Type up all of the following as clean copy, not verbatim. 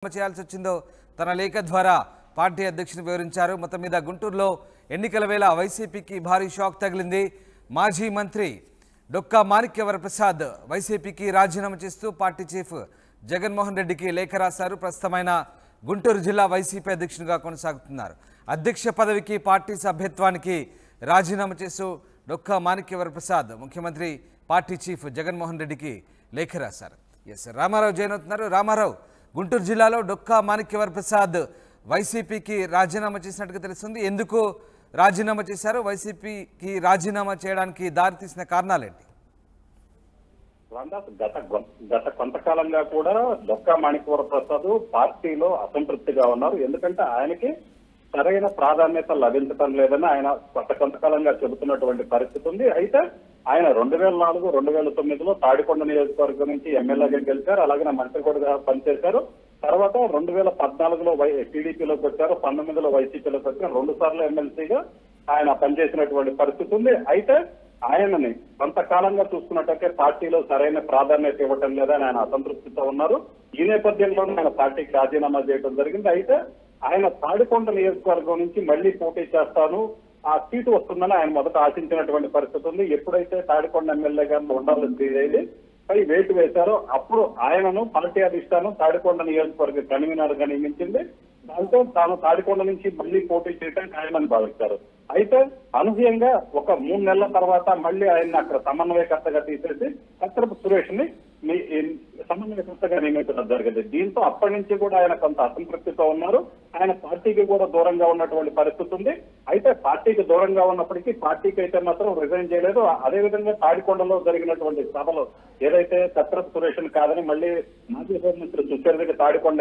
చేయాల్సి వచ్చిందో తన లేఖ ద్వారా పార్టీ అధ్యక్షుని వివరించారు. మొత్తం మీద గుంటూరులో ఎన్నికల వేళ వైసీపీకి భారీ షాక్ తగిలింది. మాజీ మంత్రి డొక్కా మాణిక్యవరప్రసాద్ వైసీపీకి రాజీనామా చేస్తూ పార్టీ చీఫ్ జగన్మోహన్ రెడ్డికి లేఖ రాశారు. ప్రస్తుతమైన గుంటూరు జిల్లా వైసీపీ అధ్యక్షునిగా కొనసాగుతున్నారు. అధ్యక్ష పదవికి పార్టీ సభ్యత్వానికి రాజీనామా చేస్తూ డొక్కా మాణిక్యవరప్రసాద్ ముఖ్యమంత్రి పార్టీ చీఫ్ జగన్మోహన్ రెడ్డికి లేఖ రాశారు. ఎస్ రామారావు జైన్ అవుతున్నారు. రామారావు, గుంటూరు జిల్లాలో డొక్కా మాణిక్యవరప్రసాద్ వైసీపీకి రాజీనామా చేసినట్టుగా తెలుస్తుంది. ఎందుకు రాజీనామా చేశారు? వైసీపీకి రాజీనామా చేయడానికి దారితీసిన కారణాలేంటి? గత కొంతకాలంగా కూడా డొక్కా మాణిక్యవరప్రసాద్ పార్టీలో అసంతృప్తిగా ఉన్నారు. ఎందుకంటే ఆయనకి సరైన ప్రాధాన్యత లభించడం లేదని ఆయన కొంతకాలంగా చెబుతున్నటువంటి పరిస్థితి ఉంది. అయితే ఆయన 2004, 2009లో తాడికొండ నియోజకవర్గం నుంచి ఎమ్మెల్యేగా గెలిచారు. అలాగే మంత్రి కూడా పనిచేశారు. తర్వాత 2014లో టీడీపీలోకి వచ్చారు. 19లో వైసీపీలోకి వచ్చారు. 2 సార్లు ఎమ్మెల్సీగా ఆయన పనిచేసినటువంటి పరిస్థితి ఉంది. అయితే ఆయనని కొంతకాలంగా చూసుకున్నట్టయితే పార్టీలో సరైన ప్రాధాన్యత ఇవ్వటం లేదని ఆయన అసంతృప్తితో ఉన్నారు. ఈ నేపథ్యంలోనే ఆయన పార్టీకి రాజీనామా చేయడం జరిగింది. అయితే ఆయన తాడికొండ నియోజకవర్గం నుంచి మళ్లీ పోటీ చేస్తాను, ఆ సీటు వస్తుందని ఆయన మొదట ఆశించినటువంటి పరిస్థితి ఉంది. ఎప్పుడైతే తాడికొండ ఎమ్మెల్యేగా ఉండాలని పై వేటు వేశారో అప్పుడు ఆయనను పార్టీ అధిష్టానం తాడికొండ నియోజకవర్గ కన్వీనర్ గా నియమించింది. దాంతో తాను తాడికొండ నుంచి మళ్లీ పోటీ చేయడానికి ఆయనని భావిస్తారు. అయితే అనూహ్యంగా ఒక 3 నెలల తర్వాత మళ్లీ ఆయన్ని అక్కడ సమన్వయకర్తగా తీసేసి కత్రపు సురేష్ ని సమన్వయకర్తగా నియమించడం జరిగింది. దీంతో అప్పటి నుంచి కూడా ఆయన కొంత అసంతృప్తితో ఉన్నారు. ఆయన పార్టీకి కూడా దూరంగా ఉన్నటువంటి పరిస్థితి ఉంది. అయితే పార్టీకి దూరంగా ఉన్నప్పటికీ పార్టీకి అయితే మాత్రం రిజైన్ చేయలేదు. అదేవిధంగా తాడికొండలో జరిగినటువంటి సభలో ఏదైతే కత్రపు సురేష్ కాదని మళ్లీ మాజీ హోంమంత్రి సుచరితకి తాడికొండ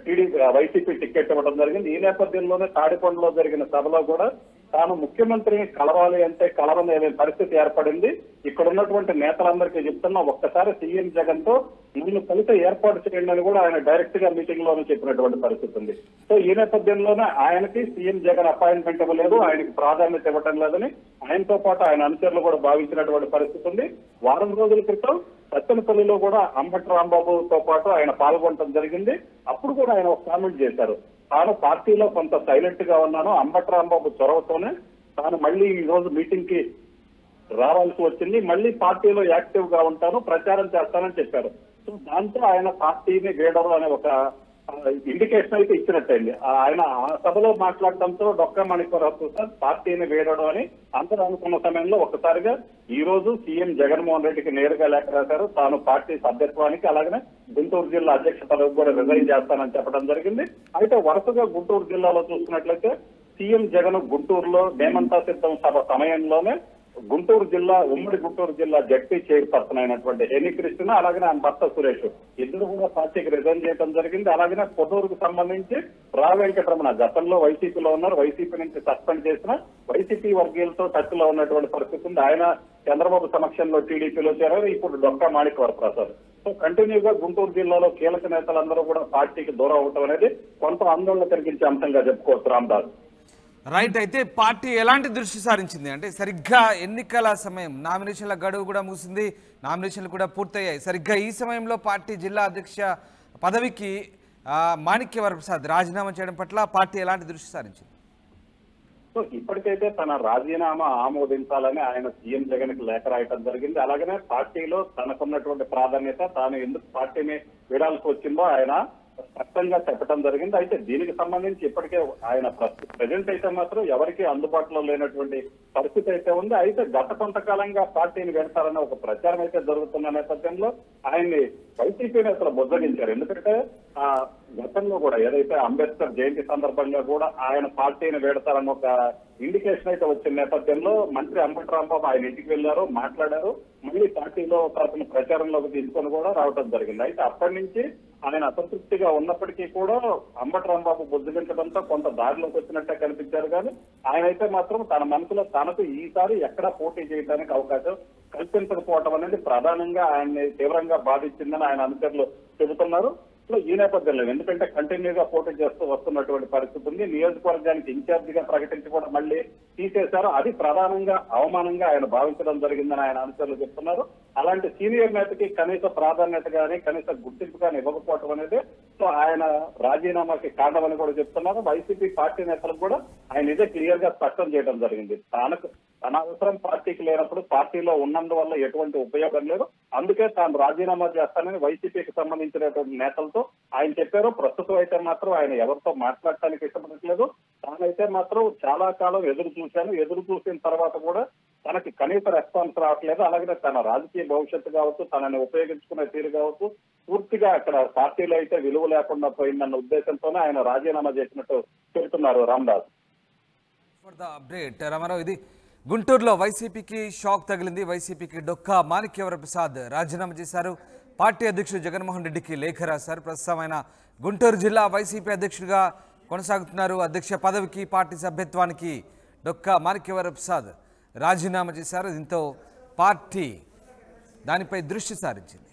టీడీపీ వైసీపీ టికెట్ ఇవ్వడం జరిగింది. ఈ నేపథ్యంలోనే తాడికొండలో జరిగిన సభలో కూడా తాను ముఖ్యమంత్రిని కలవాలి అంటే కలవని పరిస్థితి ఏర్పడింది. ఇక్కడ ఉన్నటువంటి నేతలందరికీ చెప్తున్నా, ఒక్కసారి సీఎం జగన్ తో నిన్ను కలిసి ఏర్పాటు చేయండి అని కూడా ఆయన డైరెక్ట్ గా మీటింగ్ లోనే చెప్పినటువంటి పరిస్థితి ఉంది. సో ఈ నేపథ్యంలోనే ఆయనకి సీఎం జగన్ అపాయింట్మెంట్ ఇవ్వలేదు, ఆయనకి ప్రాధాన్యత ఇవ్వటం లేదని ఆయనతో పాటు ఆయన అనుచరులు కూడా భావించినటువంటి పరిస్థితి ఉంది. వారం రోజుల క్రితం సత్తెనపల్లిలో కూడా అంబటి రాంబాబుతో పాటు ఆయన పాల్గొనడం జరిగింది. అప్పుడు కూడా ఆయన ఒక కామెంట్ చేశారు, తాను పార్టీలో కొంత సైలెంట్ గా ఉన్నాను, అంబటి రాంబాబు చొరవతోనే తాను మళ్లీ ఈ రోజు మీటింగ్ కి రావాల్సి వచ్చింది, మళ్లీ పార్టీలో యాక్టివ్ గా ఉంటాను, ప్రచారం చేస్తానని చెప్పారు. సో దాంతో ఆయన పార్టీని వీడరు అనే ఒక ఇండికేషన్ అయితే ఇచ్చినట్టయింది. ఆయన ఆ సభలో మాట్లాడటంతో డొక్కా మాణిక్యవరప్రసాద్ పార్టీని వీడడం అని అందరూ అనుకున్న సమయంలో ఒక్కసారిగా ఈ రోజు సీఎం జగన్మోహన్ రెడ్డికి నేరుగా లేఖ రాశారు. తాను పార్టీ సభ్యత్వానికి అలాగనే గుంటూరు జిల్లా అధ్యక్ష పదవికి కూడా రిజైన్ చేస్తానని చెప్పడం జరిగింది. అయితే వరుసగా గుంటూరు జిల్లాలో చూసుకున్నట్లయితే సీఎం జగన్ గుంటూరులో మేమంతా సిద్ధం సభ సమయంలోనే గుంటూరు జిల్లా ఉమ్మడి గుంటూరు జిల్లా జడ్పీ చైర్పర్సన్ అయినటువంటి హేని కృష్ణ అలాగే ఆయన భర్త సురేష్ ఇద్దరు కూడా పార్టీకి రిజైన్ చేయడం జరిగింది. అలాగే పొన్నూరుకు సంబంధించి రా వెంకటరమణ గతంలో వైసీపీలో ఉన్నారు, వైసీపీ నుంచి సస్పెండ్ చేసిన వైసీపీ వర్గీయులతో టచ్ లో ఉన్నటువంటి పరిస్థితి ఉంది. ఆయన చంద్రబాబు సమక్షంలో టీడీపీలో చేరారు. ఇప్పుడు డొక్కా మాణిక్యవరప్రసాద్. సో కంటిన్యూగా గుంటూరు జిల్లాలో కీలక నేతలందరూ కూడా పార్టీకి దూరం అవటం అనేది కొంత ఆందోళన కలిగించే అంశంగా చెప్పుకోవచ్చు. రామ్దాస్ రైట్. అయితే పార్టీ ఎలాంటి దృష్టి సారించింది అంటే సరిగ్గా ఎన్నికల సమయం, నామినేషన్ల గడువు కూడా ముగిసింది, నామినేషన్లు కూడా పూర్తయ్యాయి. సరిగ్గా ఈ సమయంలో పార్టీ జిల్లా అధ్యక్ష పదవికి మాణిక్యవరప్రసాద్ రాజీనామా చేయడం పట్ల పార్టీ ఎలాంటి దృష్టి సారించింది? సో ఇప్పటికైతే తన రాజీనామా ఆమోదించాలని ఆయన సీఎం జగన్ కి లేఖ రాయటం జరిగింది. అలాగనే పార్టీలో తనకున్నటువంటి ప్రాధాన్యత, తాను ఎందుకు పార్టీని వీడాల్సి వచ్చిందో ఆయన స్పష్టంగా చెప్పడం జరిగింది. అయితే దీనికి సంబంధించి ఇప్పటికే ఆయన ప్రెజెంట్ అయితే మాత్రం ఎవరికి అందుబాటులో లేనటువంటి పరిస్థితి అయితే ఉంది. అయితే గత కొంతకాలంగా పార్టీని వెళ్తారన్న ఒక ప్రచారం అయితే జరుగుతున్న నేపథ్యంలో ఆయన్ని వైసీపీ నేతలు బుజ్జగించారు. ఎందుకంటే గతంలో కూడా ఏదైతే అంబేద్కర్ జయంతి సందర్భంగా కూడా ఆయన పార్టీని వేడతారన్న ఒక ఇండికేషన్ అయితే వచ్చిన నేపథ్యంలో మంత్రి అంబటి రాంబాబు ఆయన ఇంటికి వెళ్లారు, మాట్లాడారు, మళ్ళీ పార్టీలో తరఫున ప్రచారంలోకి తీసుకొని కూడా రావడం జరిగింది. అయితే అప్పటి నుంచి ఆయన అసంతృప్తిగా ఉన్నప్పటికీ కూడా అంబటి రాంబాబు బుజ్జగించడంతో కొంత దారిలోకి వచ్చినట్టే కనిపించారు. కానీ ఆయన అయితే మాత్రం తన మనసులో తనకు ఈసారి ఎక్కడా పోటీ చేయడానికి అవకాశం కల్పించకపోవటం అనేది ప్రధానంగా ఆయన్ని తీవ్రంగా బాధించిందని ఆయన అనుచరులు చెబుతున్నారు. సో ఈ నేపథ్యంలో ఎందుకంటే కంటిన్యూగా పోటీ చేస్తూ వస్తున్నటువంటి పరిస్థితి ఉంది. నియోజకవర్గానికి ఇన్ఛార్జిగా ప్రకటించి కూడా మళ్ళీ తీసేశారు. అది ప్రధానంగా అవమానంగా ఆయన భావించడం జరిగిందని ఆయన అనుచరులు చెప్తున్నారు. అలాంటి సీనియర్ నేతకి కనీస ప్రాధాన్యత కానీ కనీస గుర్తింపు కానీ ఇవ్వకపోవడం అనేది సో ఆయన రాజీనామాకి కారణమని కూడా చెప్తున్నారు. వైసీపీ పార్టీ నేతలకు కూడా ఆయన ఇదే క్లియర్ గా స్పష్టం చేయడం జరిగింది. తన అవసరం పార్టీకి లేనప్పుడు పార్టీలో ఉన్నందువల్ల ఎటువంటి ఉపయోగం లేదు, అందుకే తాను రాజీనామా చేస్తానని వైసీపీకి సంబంధించినటువంటి నేతలతో ఆయన చెప్పారు. ప్రస్తుతం అయితే మాత్రం ఆయన ఎవరితో మాట్లాడటానికి ఇష్టపడట్లేదు. తానైతే మాత్రం చాలా కాలం ఎదురు చూసిన తర్వాత కూడా తనకి కనీస రెస్పాన్స్ రావట్లేదు. అలాగే తన రాజకీయ భవిష్యత్తు కావచ్చు, తనని ఉపయోగించుకునే తీరు కావచ్చు, పూర్తిగా అక్కడ పార్టీలో అయితే విలువ లేకుండా పోయిందన్న ఉద్దేశంతోనే ఆయన రాజీనామా చేసినట్టు చెబుతున్నారు Ramdas. For the update Ramarao, ఇది గుంటూరులో వైసీపీకి షాక్ తగిలింది. వైసీపీకి డొక్కా మాణిక్యవర ప్రసాద్ రాజీనామా చేశారు. పార్టీ అధ్యక్షుడు జగన్మోహన్ రెడ్డికి లేఖ రాశారు. ప్రస్తుతం ఆయన గుంటూరు జిల్లా వైసీపీ అధ్యక్షుడిగా కొనసాగుతున్నారు. అధ్యక్ష పదవికి పార్టీ సభ్యత్వానికి డొక్కా మాణిక్యవర ప్రసాద్ రాజీనామా చేశారు. దీంతో పార్టీ దానిపై దృష్టి సారించింది.